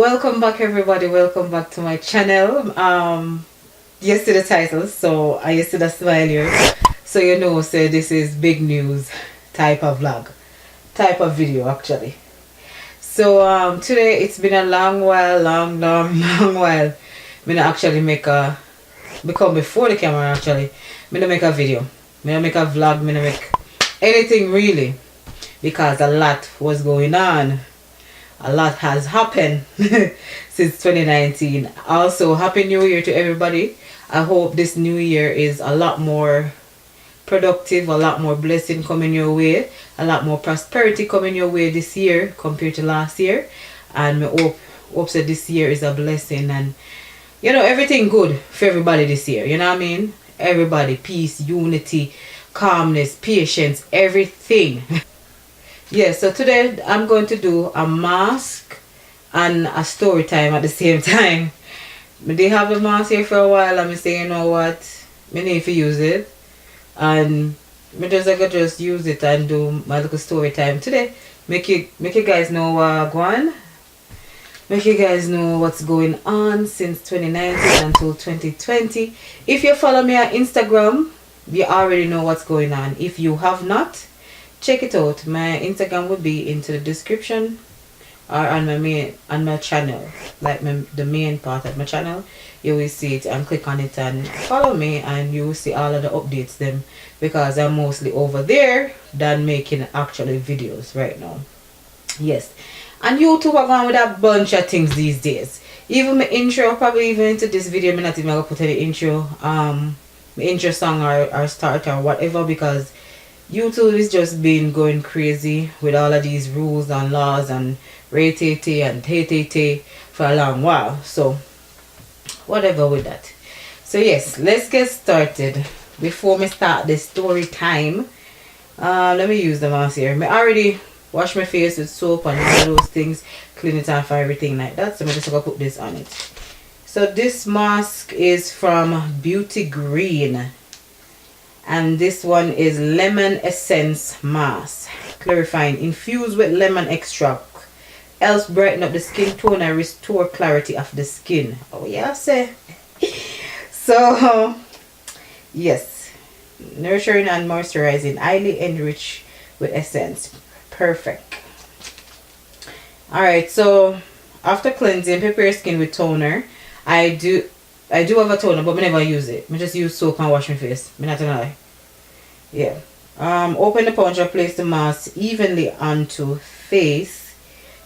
Welcome back everybody, welcome back to my channel. Yes to the title, so I used to the smile here. So you know, so this is big news type of vlog, type of video actually. So today it's been a long while, long while. Me not actually make a, become before the camera actually. Me not make a video, me not make a vlog, me not make anything really. Because a lot was going on. A lot has happened since 2019. Also, Happy New Year to everybody. I hope this new year is a lot more productive, a lot more blessing coming your way, a lot more prosperity coming your way this year compared to last year. And I hope that this year is a blessing and you know everything good for everybody this year. You know what I mean? Everybody, peace, unity, calmness, patience, everything. Yeah, so today I'm going to do a mask and a story time at the same time. They have the mask here for a while and I say, you know what, I need to use it. And I just use it and do my little story time today. Make you guys know what's going on. Make you guys know what's going on since 2019 until 2020. If you follow me on Instagram, you already know what's going on. If you have not, check it out. My Instagram will be into the description or on my channel, like the main part of my channel. You will see it and click on it and follow me and you will see all of the updates them, because I'm mostly over there than making actually videos right now. Yes, and YouTube are going with a bunch of things these days. Even my intro, probably even into this video I'm not even gonna put any intro, my intro song or start or whatever, because YouTube is just been going crazy with all of these rules and laws and rate and tay for a long while. So whatever with that. So yes, let's get started. Before me start the story time, let me use the mask here. I already wash my face with soap and all those things, clean it off, everything like that. So I'm just gonna put this on it. So this mask is from Beauty Green. And this one is lemon essence mask, clarifying, infused with lemon extract, helps brighten up the skin tone and restore clarity of the skin. Oh yeah, say. So yes, nurturing and moisturizing, highly enriched with essence. Perfect. All right, so after cleansing, prepare your skin with toner. I do have a toner, but I never use it. I just use soap and wash my face. I'm not gonna lie. Yeah. Open the pouch and place the mask evenly onto face.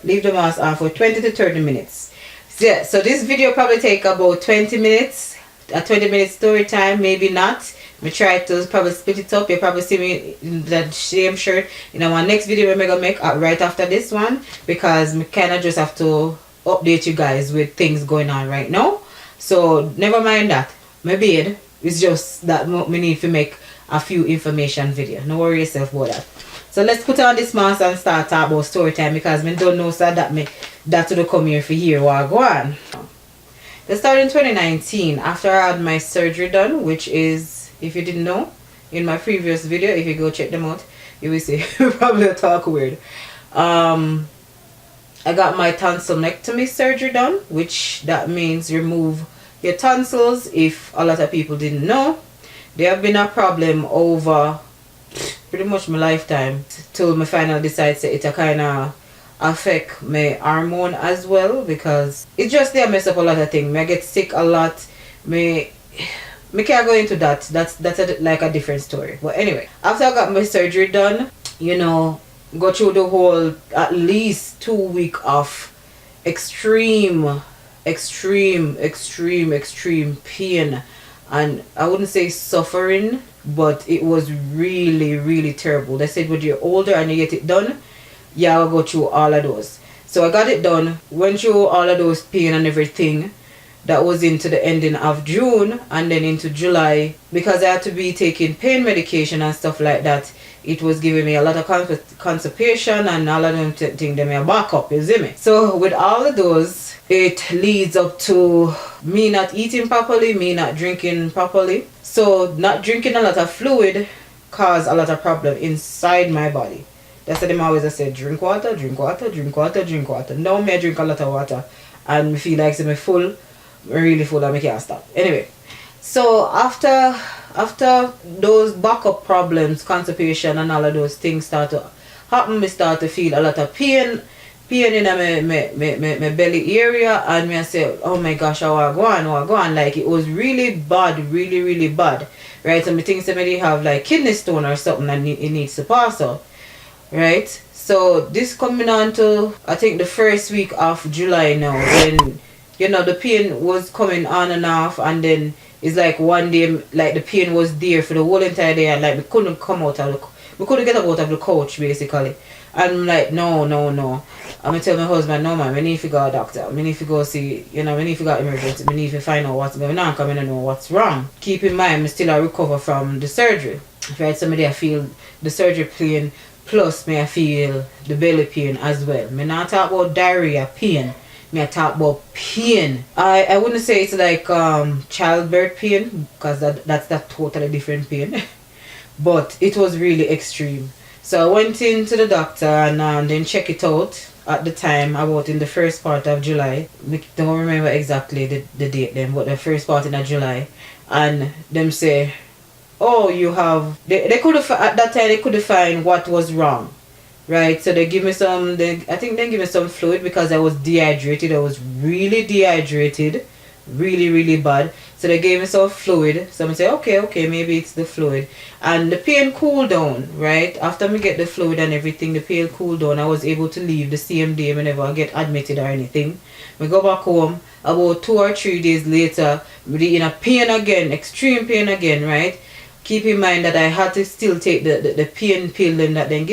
Leave the mask on for 20 to 30 minutes. So, yeah, so this video probably take about 20 minutes. A 20-minute story time, maybe not. I try to probably split it up. You probably see me in that same shirt in our next video we're gonna make right after this one, because we kind of just have to update you guys with things going on right now. So never mind that. My beard is just that we need to make a few information video. No worry yourself about that. So let's put on this mask and start talk about story time, because I don't know so that will come here for here what go on. Let's start in 2019 after I had my surgery done, which is, if you didn't know, in my previous video, if you go check them out, you will see probably talk weird. I got my tonsillectomy surgery done, which that means remove your tonsils. If a lot of people didn't know, they have been a problem over pretty much my lifetime till me finally decide that it kind of affect my hormone as well, because it just they mess up a lot of things. I get sick a lot. Me can't go into that. That's like a different story. But anyway, after I got my surgery done, you know, go through the whole at least 2 weeks of extreme pain, and I wouldn't say suffering, but it was really terrible. They said when you're older and you get it done, yeah, I'll go through all of those. So I got it done, went through all of those pain and everything. That was into the ending of June and then into July, because I had to be taking pain medication and stuff like that. It was giving me a lot of constipation and all of them things that may back up, you see me. So with all of those, it leads up to me not eating properly, me not drinking properly. So not drinking a lot of fluid caused a lot of problem inside my body. That's why them always say drink water. Now me I drink a lot of water and me feel like I'm full, really full, and I can't stop. Anyway, so after those backup problems, constipation and all of those things start to happen, me start to feel a lot of pain in my belly area, and me I say, oh my gosh, how I go on, like it was really bad, really bad, right? So me think somebody have like kidney stone or something and it needs to pass out, right? So this coming on to, I think, the first week of July now, when the pain was coming on and off, and then it's like one day, like the pain was there for the whole entire day, and like we couldn't get up out of the couch basically. And I'm like, no. I'm gonna tell my husband, no man, we need to go to a doctor. We need to go see, we need to go to emergency. We need to find out what's going on, because I don't know what's wrong. Keep in mind, I still recover from the surgery. Right, somebody I feel the surgery pain, plus me I feel the belly pain as well. Me not talk about diarrhea pain. Me I talk about pain. I wouldn't say it's like childbirth pain, because that's totally different pain. But it was really extreme. So I went into the doctor and then check it out at the time, about in the first part of July. I don't remember exactly the date then, but the first part in July. And them say, oh, you have, they could have, at that time they could have find what was wrong, right? So they give me some, I think they give me some fluid, because I was dehydrated. I was really dehydrated, really bad. So they gave me some fluid. So I say, okay, maybe it's the fluid. And the pain cooled down, right? After me get the fluid and everything, the pain cooled down. I was able to leave the same day whenever I get admitted or anything. We go back home. About 2 or 3 days later, really in a pain again, extreme pain again, right? Keep in mind that I had to still take the pain pill that they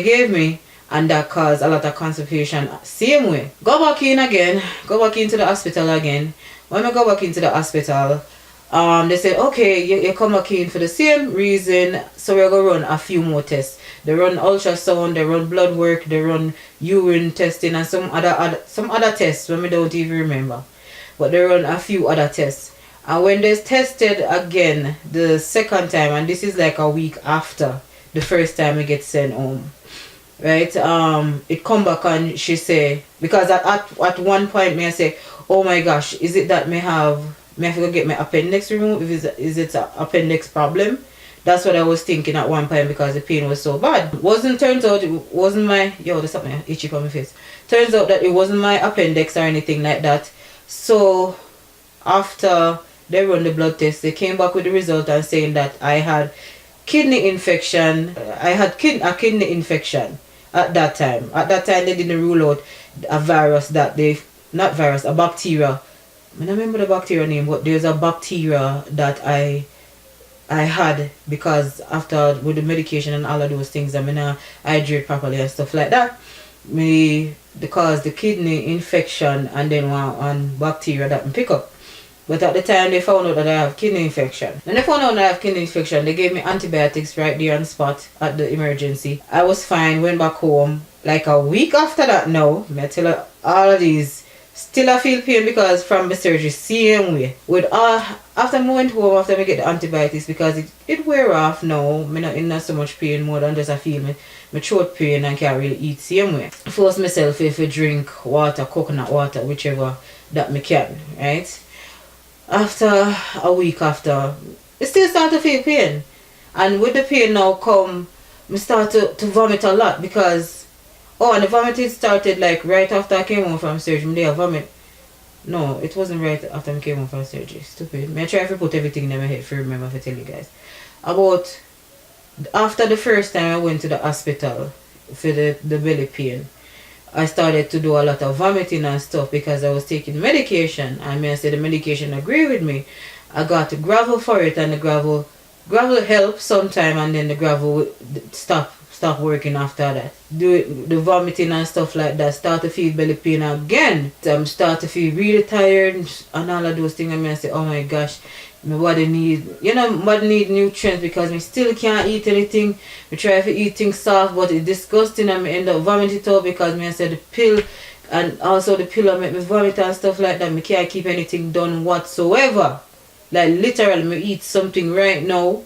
gave me, and that caused a lot of constipation. Same way. Go back into the hospital again. When I go back into the hospital, they said, okay, you come back in for the same reason, so we're going to run a few more tests. They run ultrasound, they run blood work, they run urine testing, and some other tests when we don't even remember. But they run a few other tests. And when they tested again the second time, and this is like a week after the first time we get sent home, right? It come back and she say, because at one point me I say, oh my gosh, is it that me have to get my appendix removed? Is it an appendix problem? That's what I was thinking at one point, because the pain was so bad. Turns out it wasn't my, there's something itchy on my face. Turns out that it wasn't my appendix or anything like that. So after they run the blood test, they came back with the result and saying that I had kidney infection. I had a kidney infection at that time. At that time, they didn't rule out a virus a bacteria. I don't remember the bacteria name, but there's a bacteria that I had, because after with the medication and all of those things, I mean, I hydrate properly and stuff like that. Because the kidney infection and then one bacteria that I pick up. But at the time they found out that I have kidney infection. When they found out that I have kidney infection, they gave me antibiotics right there on the spot at the emergency. I was fine, went back home. Like a week after that now, I tell you all of these, still I feel pain because from the surgery, same way. After I went home, after I get the antibiotics, because it wear off now, I'm not in so much pain more than just I feel my throat pain and can't really eat same way. I force myself if I drink water, coconut water, whichever that I can, right? After a week after, I still start to feel pain. And with the pain now come, I start to vomit a lot, because and the vomiting started like right after I came home from surgery. I vomit. No, it wasn't right after I came home from surgery. Stupid. I try to put everything in my head for remember to tell you guys. About after the first time I went to the hospital for the belly pain, I started to do a lot of vomiting and stuff because I was taking medication, and I said the medication agree with me. I got the gravel for it, and the gravel helped sometime, and then the gravel stop working after that. Do the vomiting and stuff like that. Start to feel belly pain again. Start to feel really tired and all of those things. And I say, oh my gosh, my body need nutrients, because I still can't eat anything. I try to eat things soft, but it's disgusting, and I end up vomiting it out, because I said the pill, and also the pill make me vomit and stuff like that. I can't keep anything done whatsoever. Like literally, I eat something right now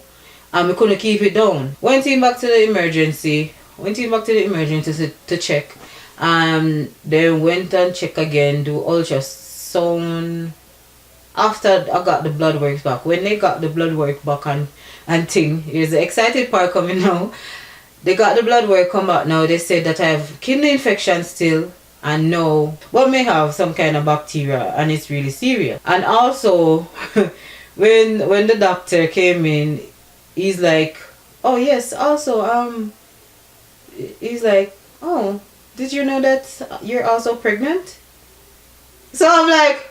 and I couldn't keep it down. Went back to the emergency to check, Then went and check again, do ultrasound. After I got the blood work back, when they got the blood work back and thing, here's the excited part coming now. They got the blood work come out now. They said that I have kidney infection still, and no, but may have some kind of bacteria, and it's really serious. And also, when the doctor came in, he's like, oh yes, also he's like, oh, did you know that you're also pregnant? So I'm like,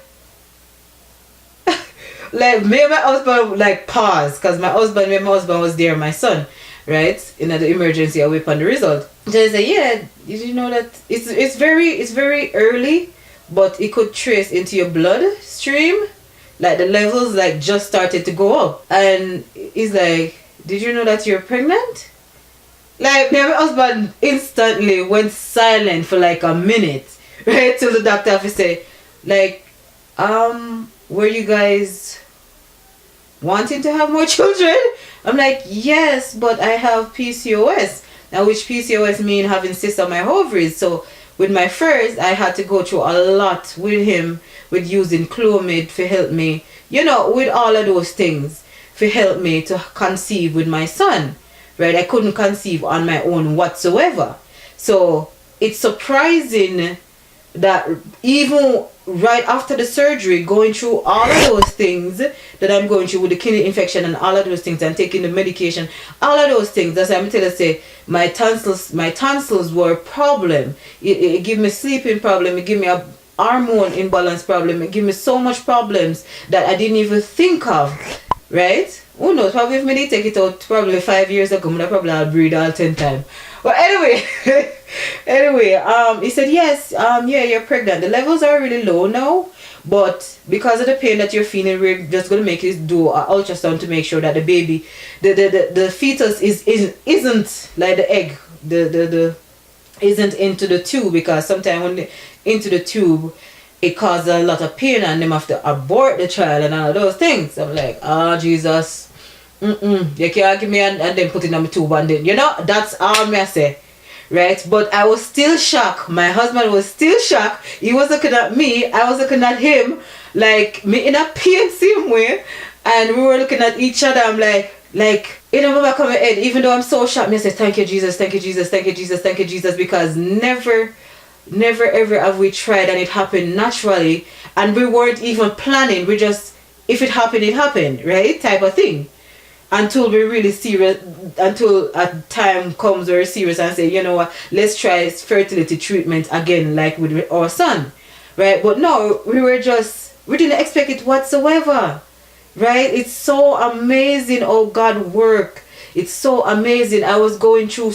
like me and my husband like pause, because my husband was there, my son, right, in the emergency, I wait on the result. They say, yeah, did you know that it's very early, but it could trace into your blood stream, like the levels like just started to go up. And he's like, did you know that you're pregnant? Like my husband instantly went silent for like a minute, right, till the doctor have to say, like, were you guys wanting to have more children? I'm like, yes, but I have PCOS. Now, which PCOS mean having cysts on my ovaries. So with my first, I had to go through a lot with him, with using Clomid to help me, you know, with all of those things to help me to conceive with my son, right? I couldn't conceive on my own whatsoever. So it's surprising that even right after the surgery, going through all of those things that I'm going through with the kidney infection and all of those things, and taking the medication, all of those things, that's why I'm telling you, say my tonsils were a problem. It gave me sleeping problem, it gave me a hormone imbalance problem, it gave me so much problems that I didn't even think of, right? Who knows, probably if me did take it out probably 5 years ago, I probably I'll breathe all 10 times. But anyway, he said, yes, yeah, you're pregnant. The levels are really low now, but because of the pain that you're feeling, we're just going to make you do an ultrasound to make sure that the baby, the fetus isn't like the egg, the isn't into the tube, because sometimes when they into the tube, it causes a lot of pain and them have to abort the child and all of those things. I'm like, oh, Jesus. You can't give me and then put it on my tube, and then, you know, that's all me I say, right? But I was still shocked. My husband was still shocked. He was looking at me, I was looking at him, like me in a pain same way, and we were looking at each other. I'm like in the back of my head, even though I'm so shocked, me I say, thank you Jesus, thank you Jesus, thank you Jesus, thank you Jesus, because never ever have we tried and it happened naturally, and we weren't even planning. We just, if it happened, right, type of thing. Until we're really serious, until a time comes where we're serious and say, you know what, let's try fertility treatment again, like with our son, right? But no, we didn't expect it whatsoever, right? It's so amazing how God work. It's so amazing. I was going through,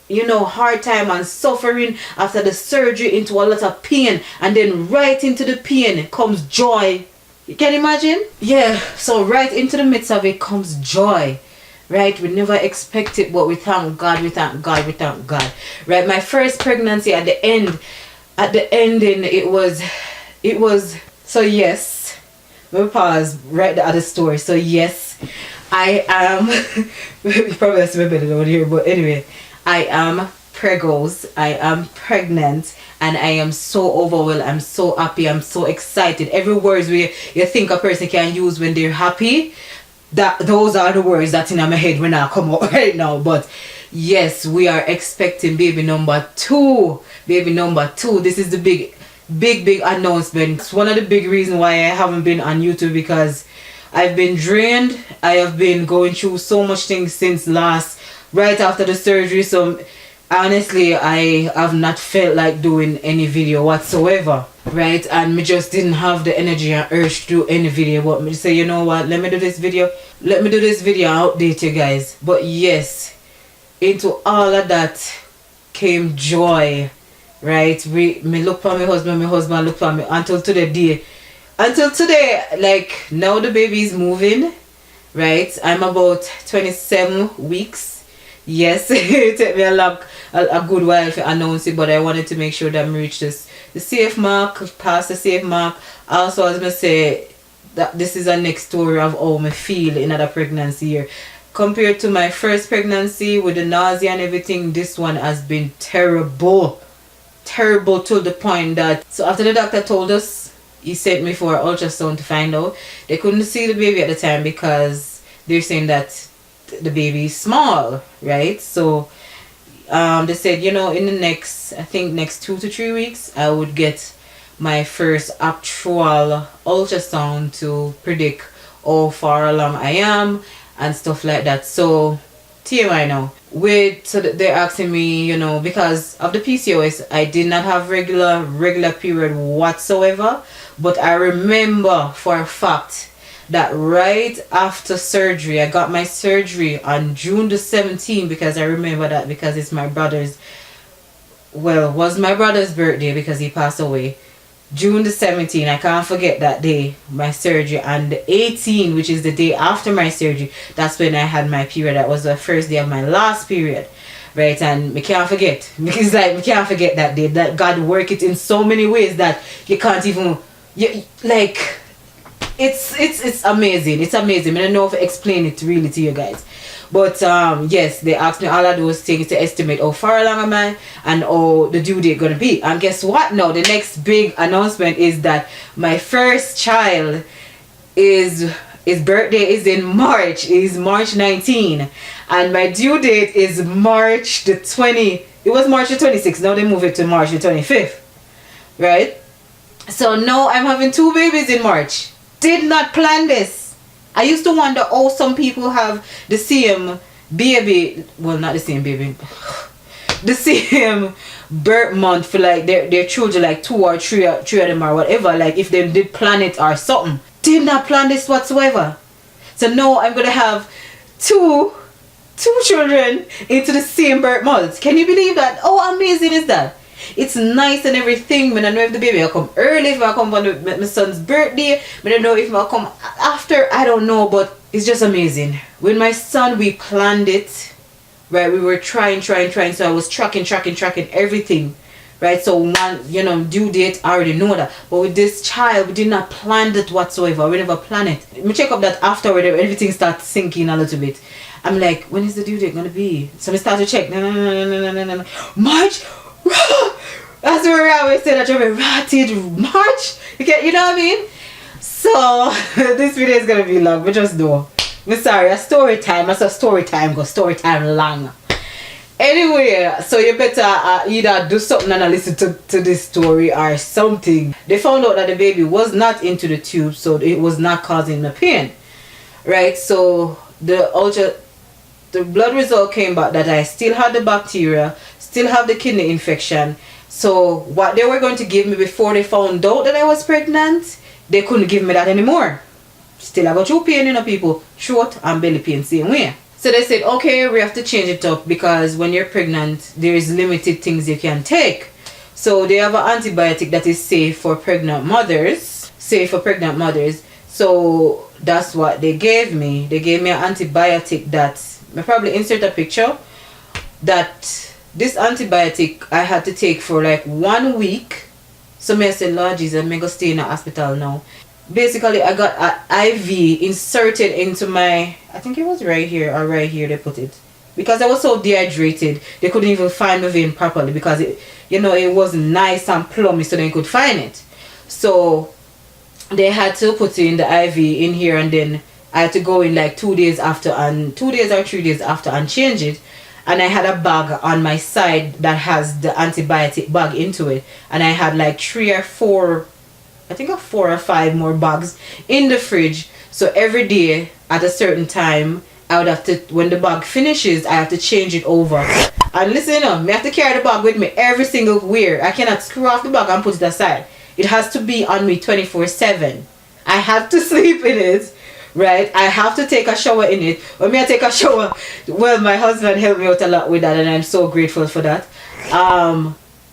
you know, hard time and suffering after the surgery, into a lot of pain, and then right into the pain comes joy. You can imagine? Yeah, so right into the midst of it comes joy, right? We never expect it, but we thank God, we thank God, we thank God, right? My first pregnancy, at the ending, it was, so yes, we'll pause right at the story. So yes, I am, probably that's my better down here, but anyway, I am pregos, I am pregnant, and I am so overwhelmed. I'm so happy, I'm so excited. Every words you think a person can use when they're happy, those are the words that's in my head when I come out right now. But yes, we are expecting baby number 2. This is the big announcement. It's one of the big reasons why I haven't been on YouTube, because I've been drained. I have been going through so much things since right after the surgery. So honestly, I have not felt like doing any video whatsoever, right? And me just didn't have the energy and urge to do any video. But me say, you know what, let me do this video and update you guys. But yes, into all of that came joy, right? Me look for my husband look for me until today, like now the baby is moving, right? I'm about 27 weeks. Yes, it took me a good while to announce it, but I wanted to make sure that I reached the safe mark, past the safe mark. Also, as I say, that this is a next story of how I feel in another pregnancy year. Compared to my first pregnancy with the nausea and everything, this one has been terrible. terrible to the point that, so after the doctor told us, he sent me for an ultrasound to find out. They couldn't see the baby at the time because they're saying that the baby is small, right? So they said, you know, in the next, I think next 2 to 3 weeks, I would get my first actual ultrasound to predict how far along I am and stuff like that. So TMI now. So they're asking me, you know, because of the PCOS, I did not have regular period whatsoever. But I remember for a fact that right after surgery, I got my surgery on June the 17th, because I remember that because it's my brother's, well, was my brother's birthday because he passed away. June the 17th, I can't forget that day, my surgery. And the 18th, which is the day after my surgery, that's when I had my period. That was the first day of my last period, right? And I can't forget. It's like, I can't forget that day. That God worked it in so many ways that you can't even, like, it's amazing. It's amazing. I don't know if I explain it really to you guys. But yes, they asked me all of those things to estimate how far along am I and how the due date gonna be. And guess what now? The next big announcement is that my first child his birthday is in March. It's March 19. And my due date is March the 20. It was March the 26th. Now they move it to March the 25th. Right? So now I'm having 2 babies in March. Did not plan this. I used to wonder, oh, some people have the same baby, well, not the same baby, the same birth month for like their children, like 2 or 3 of them or whatever, like if they did plan it or something. Did not plan this whatsoever. So now I'm gonna have two children into the same birth month. Can you believe that? How amazing is that? It's nice and everything. I don't know if the baby will come early, if I'll come on my son's birthday. I don't know if I'll come after. I don't know, but it's just amazing. With my son, we planned it, right? We were trying. So I was tracking everything, right? So one, you know, due date, I already know that. But with this child, we did not plan it whatsoever. We never planned it. We check up that afterward, everything starts sinking a little bit. I'm like, when is the due date gonna be? So we start to check. No. March. That's where I always say that you're ratted March. You know what I mean? So this video is gonna be long, but just know. I'm sorry, a story time. That's a story time. Go story time long. Anyway, so you better either do something and listen to this story or something. They found out that the baby was not into the tube, so it was not causing the pain, right? So the blood result came back that I still had the bacteria, still have the kidney infection. So what they were going to give me before they found out that I was pregnant, they couldn't give me that anymore. Still I got through pain, you know, people, throat and belly pain same way. So they said, okay, we have to change it up because when you're pregnant, there is limited things you can take. So they have an antibiotic that is safe for pregnant mothers. So that's what they gave me. They gave me an antibiotic that, I'll probably insert a picture, that this antibiotic I had to take for like 1 week. So I said, Lord Jesus, I'm going to stay in the hospital now. Basically, I got an IV inserted into my, I think it was right here they put it. Because I was so dehydrated, they couldn't even find my vein properly because it, you know, it was nice and plummy so they could find it. So they had to put in the IV in here, and then I had to go in like 2 days after, and 2 days or 3 days after, and change it. And I had a bag on my side that has the antibiotic bag into it, and I had like 3 or 4, I think 4 or 5 more bags in the fridge. So every day at a certain time, I would have to, when the bag finishes, I have to change it over. And listen up, I have to carry the bag with me every single wear. I cannot screw off the bag and put it aside. It has to be on me 24/7. I have to sleep in it, right? I have to take a shower in it. When I take a shower, well, my husband helped me out a lot with that, and I'm so grateful for that.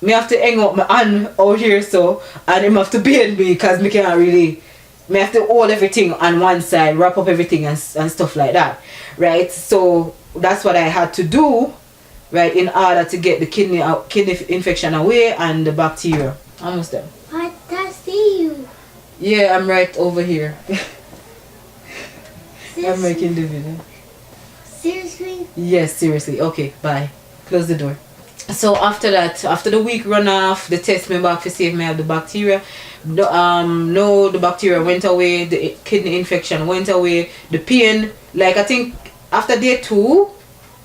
Me have to hang up my hand out here, so, and him have to bathe me because me can't really, me have to hold everything on one side, wrap up everything and stuff like that, right? So that's what I had to do, right, in order to get the kidney infection away and the bacteria. Almost done. I see you. Yeah, I'm right over here. I'm making the video. Seriously? Yes, seriously. Okay, bye. Close the door. So after that, after the week run off, the test me back to see if I have the bacteria. No, the bacteria went away, the kidney infection went away, the pain, like I think after day 2,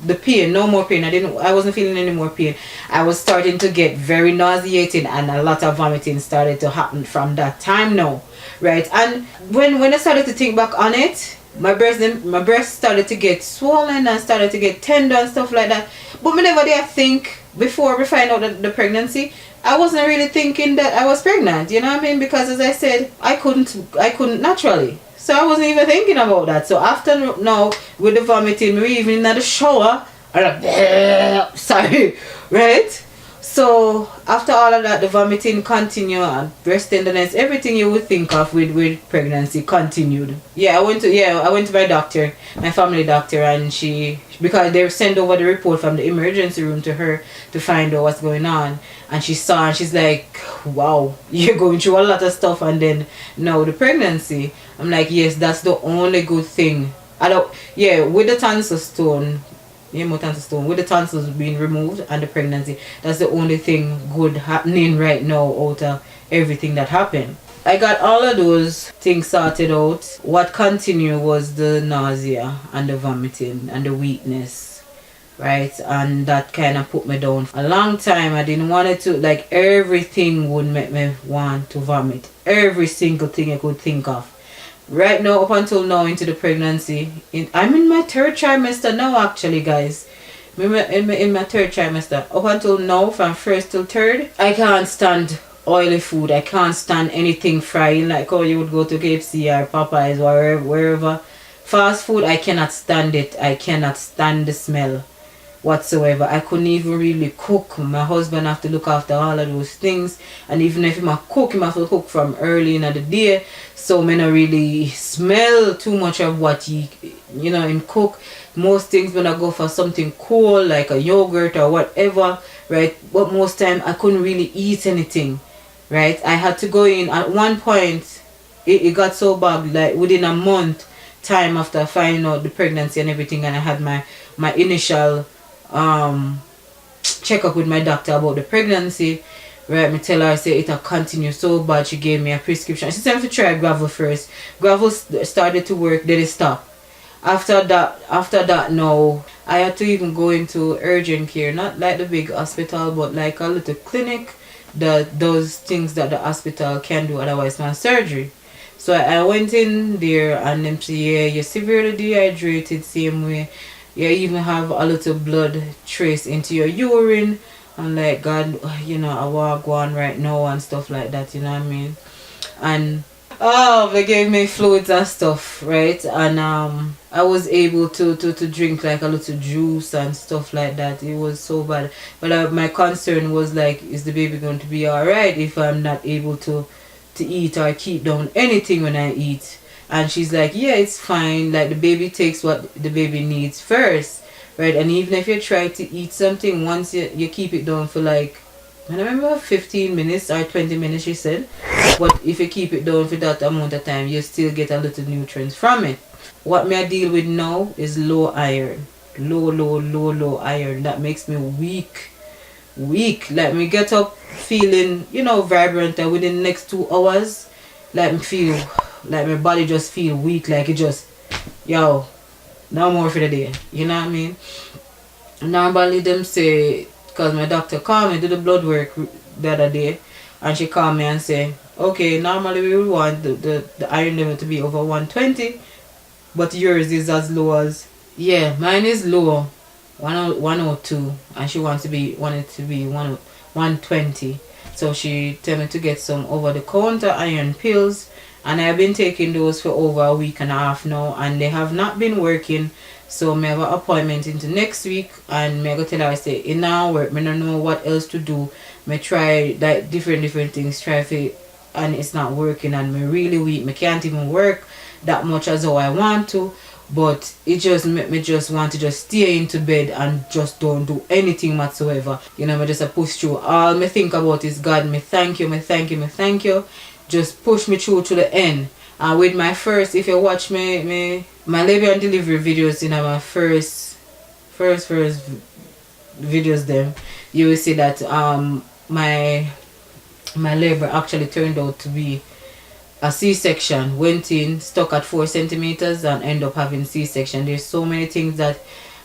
the pain, no more pain. I wasn't feeling any more pain. I was starting to get very nauseated, and a lot of vomiting started to happen from that time now, right? And when I started to think back on it, my breast started to get swollen and started to get tender and stuff like that. But whenever I think before we find out that the pregnancy, I wasn't really thinking that I was pregnant, you know what I mean? Because as I said, I couldn't naturally. So I wasn't even thinking about that. So after now, with the vomiting, we even in the shower, sorry, right? So after all of that, the vomiting continued and breast tenderness, everything you would think of with pregnancy continued. I went to my doctor, my family doctor, and because they sent over the report from the emergency room to her to find out what's going on, and she's like, wow, you're going through a lot of stuff, and then now the pregnancy. I'm like, yes, that's the only good thing. With the tonsil stone, with the tonsils being removed and the pregnancy, that's the only thing good happening right now out of everything that happened. I got all of those things sorted out. What continued was the nausea and the vomiting and the weakness, right? And that kind of put me down for a long time. I didn't want it to, like, everything would make me want to vomit, every single thing I could think of. Right now, up until now, into the pregnancy, I'm in my 3rd trimester now, actually, guys. In my 3rd trimester. Up until now, from 1st till 3rd, I can't stand oily food. I can't stand anything frying, like how you would go to KFC or Popeyes or wherever. Fast food, I cannot stand it. I cannot stand the smell whatsoever. I couldn't even really cook. My husband have to look after all of those things, and even if he cook, he have to cook from early in the day, so me not really smell too much of what he him cook. Most things when I go for something cool like a yogurt or whatever, right? But most time I couldn't really eat anything, right? I had to go in at one point. It got so bad, like within a month time after finding out the pregnancy and everything, and I had my initial check up with my doctor about the pregnancy, right? Me tell her, I say it'll continue so bad. She gave me a prescription. She said to try gravel first. Gravel started to work, then it stopped. After that now I had to even go into urgent care, not like the big hospital, but like a little clinic that does things that the hospital can do, otherwise not surgery. So I went in there, and them say, yeah, you're severely dehydrated, same way. You even have a little blood trace into your urine. I'm like, God, I walk on right now and stuff like that, you know what I mean? And they gave me fluids and stuff, right? And I was able to drink like a little juice and stuff like that. It was so bad. But my concern was like, is the baby going to be alright if I'm not able to eat or keep down anything when I eat? And she's like, yeah, it's fine. Like, the baby takes what the baby needs first, right? And even if you try to eat something, once you keep it down for like, I remember 15 minutes or 20 minutes, she said. But if you keep it down for that amount of time, you still get a little nutrients from it. What me I deal with now is low iron. Low iron. That makes me weak. Like, me get up feeling, vibrant, and within the next 2 hours, like, me feel like my body just feel weak, like it just, no more for the day, you know what I mean? Normally them say, because my doctor called me, do the blood work the other day, and she called me and say, okay, normally we would want the iron level to be over 120, but yours is as low as, mine is low, 102, and she want it to be 120. So she tell me to get some over-the-counter iron pills, and I've been taking those for over a week and a half now, and they have not been working. So I have an appointment into next week, and I go tell her, I say, it now work, I don't know what else to do. I try like different things, and it's not working, and I'm really weak. I can't even work that much as how I want to, but it just make me just want to just stay into bed and just don't do anything whatsoever. I just push through. All me think about is, God, me thank you. Just push me through to the end. And with my first, if you watch my labor and delivery videos, my first videos them, you will see that my labor actually turned out to be a C-section. Went in, stuck at 4 centimeters, and end up having C-section. There's so many things that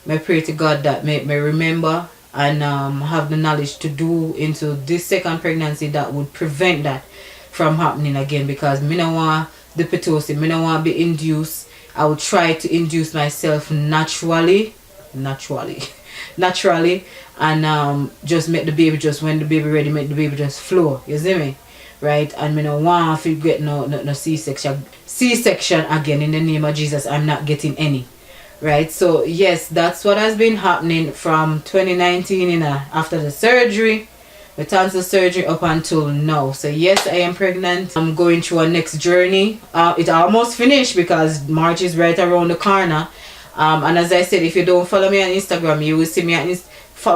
I pray to God that may remember and have the knowledge to do into this second pregnancy that would prevent that from happening again, because me no want the pitocin, me no want be induced. I will try to induce myself naturally, and just make the baby, just when the baby ready, make the baby just flow. You see me? Right? And me no want to get no C-section again. In the name of Jesus, I'm not getting any. Right? So yes, that's what has been happening from 2019 after the surgery, the tonsil surgery, up until now. So yes, I am pregnant. I'm going through a next journey. It almost finished because March is right around the corner. And as I said, if you don't follow me on Instagram, you will see me on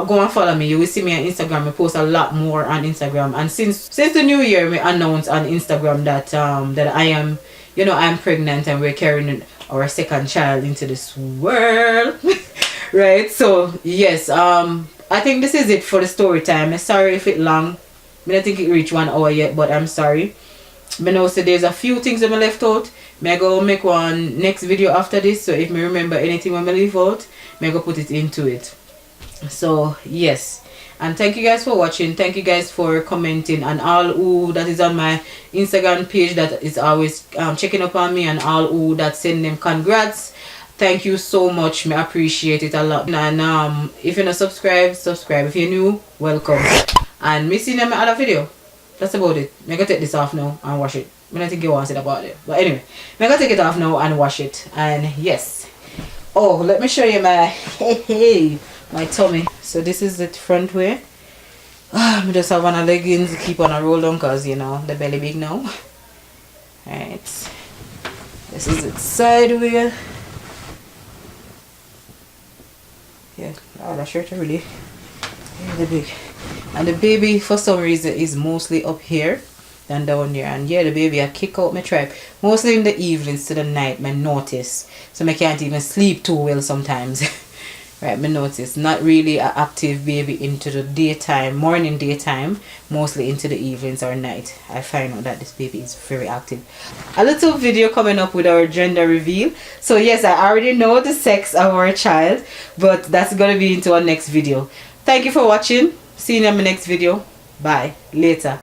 go and follow me. You will see me on Instagram. I post a lot more on Instagram. And since the new year, we announced on Instagram that that I am, I'm pregnant and we're carrying our second child into this world. Right? So yes, I think this is it for the story time. I'm sorry if it long. I don't think it reached 1 hour yet, but I'm sorry. I know so there's a few things that I left out. I go make one next video after this. So if I remember anything when I leave out, I go put it into it. So yes, and thank you guys for watching. Thank you guys for commenting, and all who that is on my Instagram page that is always checking up on me, and all who that send them congrats. Thank you so much. I appreciate it a lot. And if you're not subscribe. If you're new, welcome. And me see them in my other video. That's about it. I'm gonna take this off now and wash it. I don't think you want to say about it, but anyway, I'm gonna take it off now and wash it. And yes, oh, let me show you my my tummy. So this is the front way. I just have on a leggings, keep on a roll down because the belly big now. Right, this is its side way. Yeah, oh, that shirt really big. And the baby for some reason is mostly up here than down there. And yeah, the baby I kick out my tribe mostly in the evenings to the night. I notice, so I can't even sleep too well sometimes. Right, I notice not really an active baby into the daytime, morning daytime, mostly into the evenings or night. I find out that this baby is very active. A little video coming up with our gender reveal. So yes, I already know the sex of our child, but that's gonna be into our next video. Thank you for watching. See you in my next video. Bye. Later.